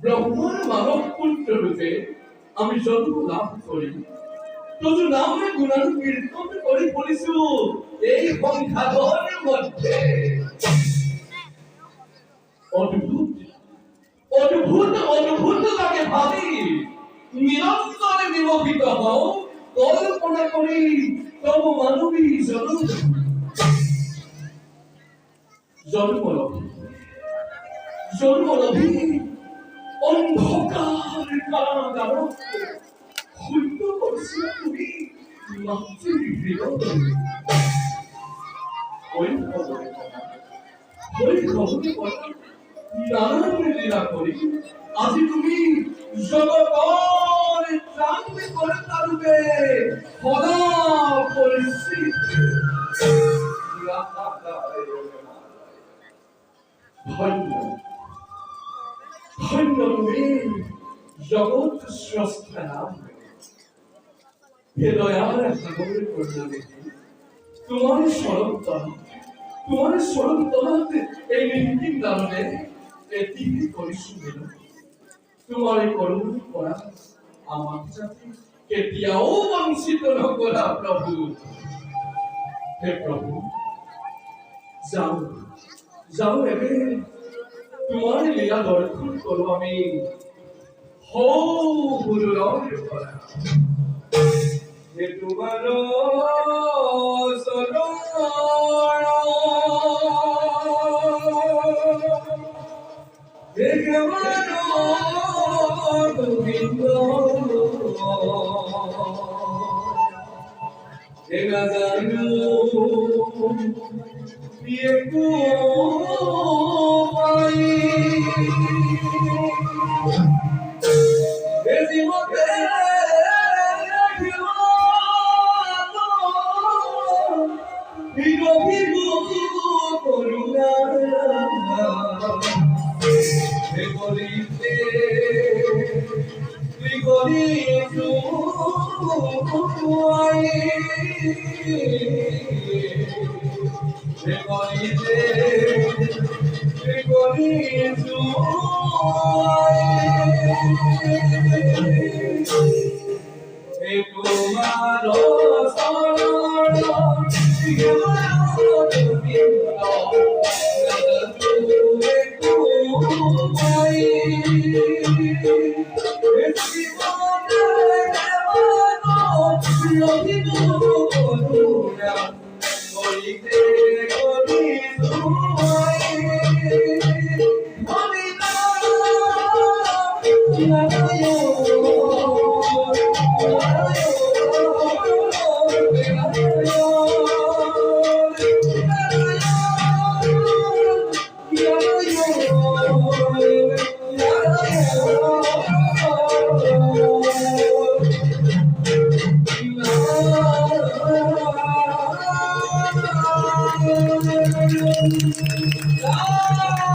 ব্রহ্মর মানব পুত্র রূপে আমি জন্ম লাভ করি তদু নামে গুণান কীর্তন করি বলিছু এই সংসারের মধ্যে অদ্ভুত অদ্ভুত অদ্ভুত তাকে ভাবি নিরন্তরে নিমোহিত হও কল্পনা করি তব মানবী জন্মলভী অন্ধকার কারাগার হইত করছিল তুমি মাতৃগৃহ ওই খবরে নানান লীলা করি আজি তুমি জগতের জানবে করে তারবে সদা পরিস্থিতি ধন্য ধন্য তুমি জগৎ স্রষ্টা নাম হে দয়ার সাগরের কন্যা দেখি তোমার স্মরণ তোমাতে এই নিহিত কারণে এটি করিছিল তোমার করুণ করা আমার সাথে কেতিয়াও বঞ্চিত নকৰা প্রভু হে প্রভু যাও এবে তোমার লীলা দর্শন করো আমি হৌ গুরুর করা হে তোমার হে কেমন গোবিন্দ হে না জানো বিয়ে পাই হে জীবতে করুণা হে গরিতে তুই গরিবু হে গরিতে তুই গরিবু হে তোমার করিতে